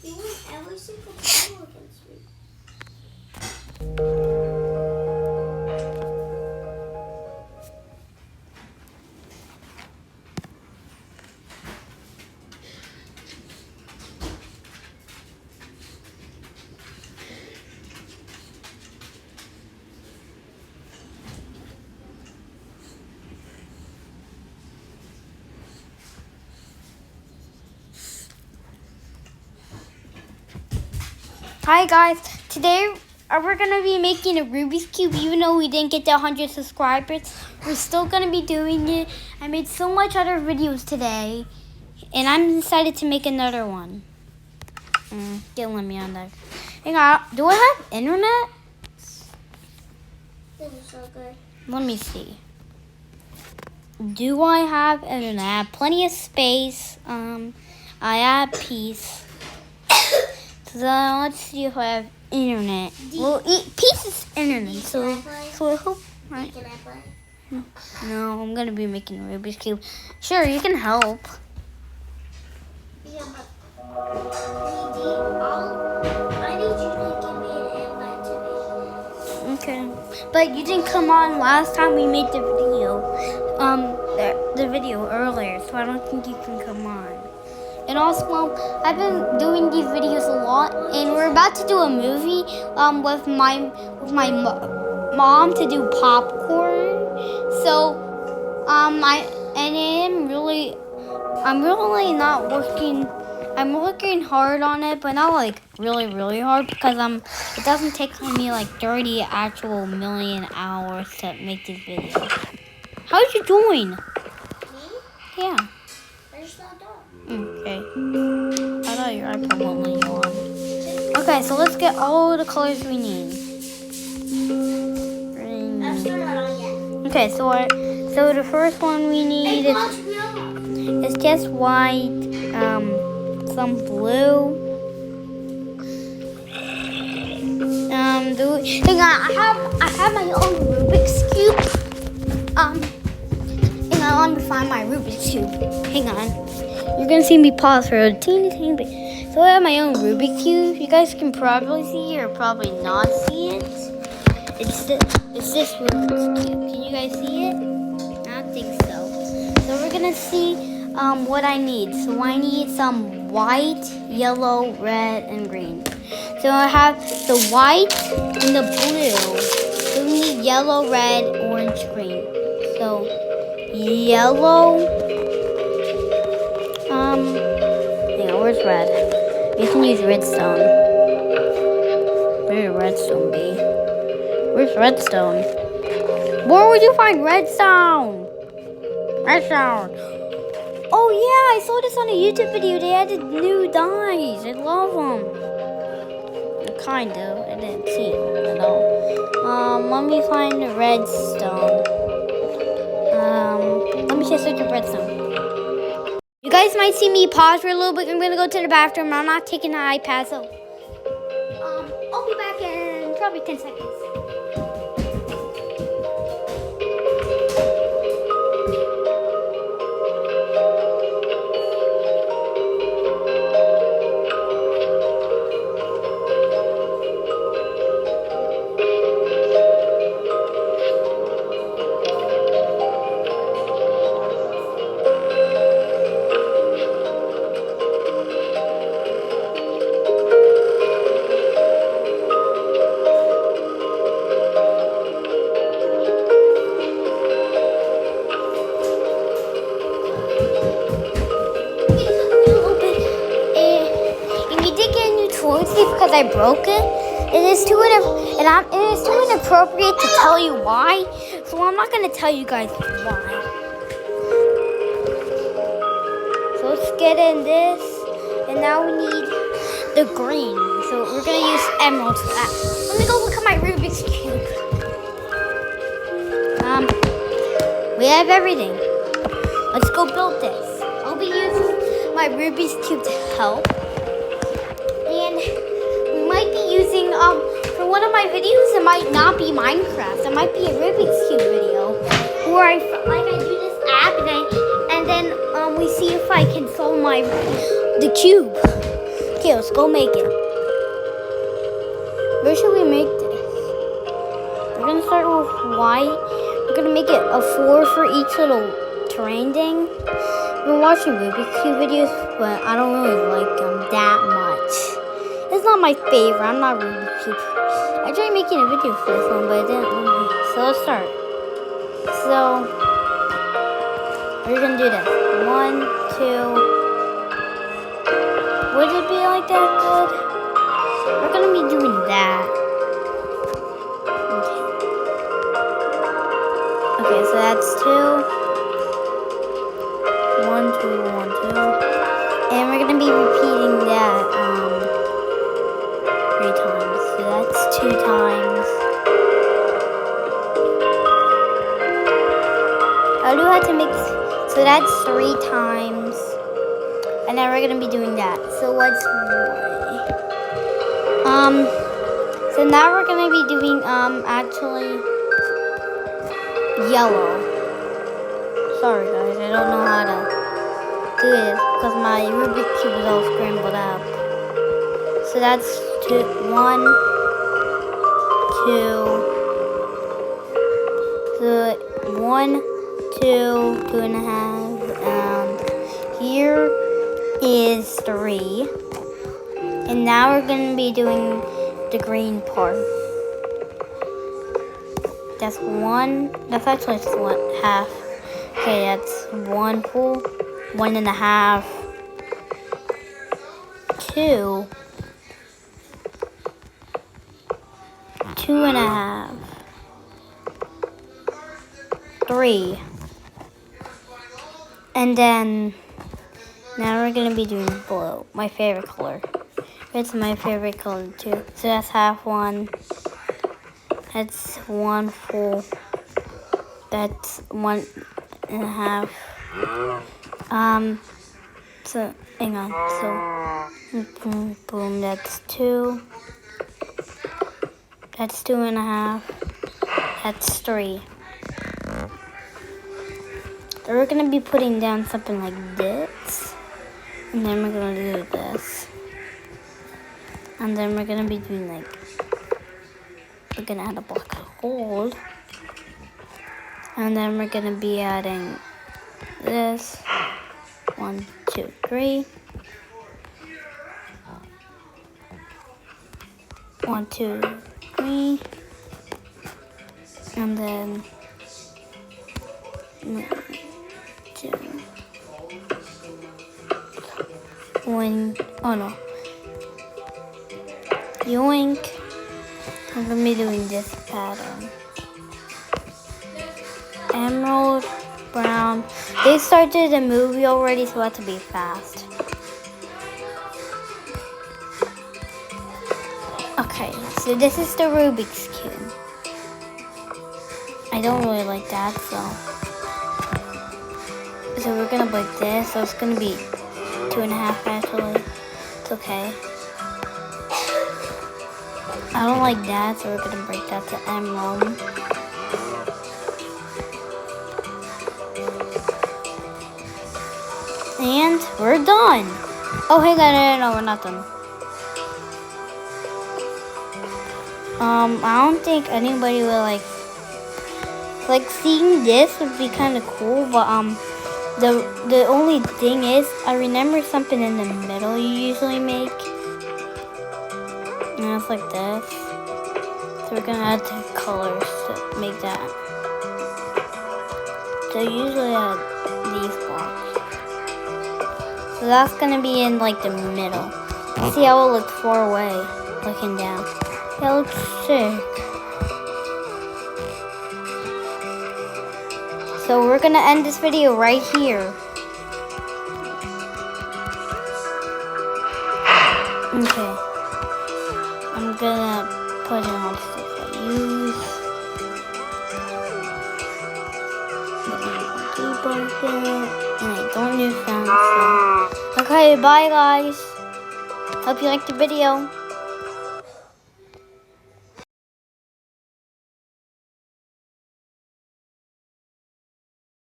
You win every single battle against me. Hi guys, today we're going to be making a Rubik's Cube even though we didn't get to 100 subscribers. We're still going to be doing it. I made so much other videos today and I'm decided to make another one. Don't let me on there. Hang on, do I have internet? This is so good. Let me see. Do I have internet? I have plenty of space. I have peace. So let's see if I have internet. Well, peace is internet. So I hope. Right. Can I play? No, I'm gonna be making a Rubik's Cube. Sure, you can help. Yeah, but I need you to give me an invite to me. Okay. But you didn't come on last time we made the video. The video earlier, so I don't think you can come on. And also, I've been doing these videos a lot, and we're about to do a movie with my mom to do popcorn. So I'm really not working. I'm working hard on it, but not like really hard because it doesn't take me like 30 actual million hours to make this video. How's you doing? Me? Yeah. I just not done. Okay. I thought your iPad won't let you on. Okay, so let's get all the colors we need. I'm still not on yet. Okay, so the first one we need is just white, some blue. Hang on, I have my own Rubik's Cube. Hang on, let me find my Rubik's Cube. Hang on. You're gonna see me pause for a teeny bit. So I have my own Rubik's Cube. You guys can probably see it or probably not see it. It's this Rubik's Cube. Can you guys see it? I don't think so. So we're gonna see what I need. So I need some white, yellow, red, and green. So I have the white and the blue. So we need yellow, red, orange, green. So yellow. Where's red? You can use redstone. Where would redstone be? Where's redstone? Where would you find redstone? Redstone. Oh yeah, I saw this on a YouTube video. They added new dyes. I love them. Kind of. I didn't see it at all. Let me find the redstone. Let me just search for redstone. You guys might see me pause for a little bit. I'm gonna go to the bathroom. I'm not taking the iPad, so I'll be back in probably 10 seconds. Because I broke it. It is too inappropriate to tell you why. So I'm not gonna tell you guys why. So let's get in this, and now we need the green. So we're gonna use emeralds for that. Let me go look at my Rubik's Cube. We have everything. Let's go build this. I'll be using my Rubik's Cube to help. And we might be using, for one of my videos, it might not be Minecraft. It might be a Rubik's Cube video. Where I do this app and then we see if I can solve the cube. Okay, let's go make it. Where should we make this? We're gonna start with white. We're gonna make it a 4 for each little terrain thing. I've been watching Rubik's Cube videos, but I don't really like them that much. It's not my favorite. I'm not Rubik's Cube. I tried making a video for this one, but it didn't. So let's start. So we're gonna do this. 1, 2. Would it be like that good? We're gonna be doing that. Okay, so that's 2. 1, 2, 1, 2. And we're gonna be repeating that 3 times. So that's 2 times. I do have to make, so that's 3 times. And then we're gonna be doing that. So what's so now we're gonna be doing actually yellow. Sorry guys, I don't know how to do this because my Rubik's Cube is all scrambled up. So that's 1, 2. So 1, 2, 2.5. Here is 3. And now we're going to be doing the green part. That's 1. That's actually half. Okay, that's 1 full. 1.5. 2. 2.5. 3. And then now we're going to be doing blue, my favorite color. It's my favorite color too. So that's half 1. That's 1 full. That's 1.5. So hang on. So boom, boom. That's 2. That's 2.5. That's 3. So we're gonna be putting down something like this, and then we're gonna do this. And then we're gonna be doing like, we're gonna add a block of gold. And then we're gonna be adding this. 1, 2, 3. 1, 2, 3. And then 1, 2. Oh no. Yoink. I'm gonna be doing this pattern. Emerald, brown. They started the movie already, so I have to be fast. Okay, so this is the Rubik's Cube. I don't really like that, so we're gonna break this. So it's gonna be 2.5 actually. It's okay. I don't like that, so we're gonna break that to emerald. And we're done. Oh, hey guys, no, we're not done. I don't think anybody will like seeing this would be kind of cool, but the only thing is, I remember something in the middle you usually make. And it's like this. So we're gonna add the colors to make that. So I usually add these blocks. So that's gonna be in like the middle. See how it looks far away, looking down. That looks sick. So we're gonna end this video right here. Okay. I'm gonna put in all the stuff I use. And I don't use sound. So. Okay, bye guys. Hope you liked the video.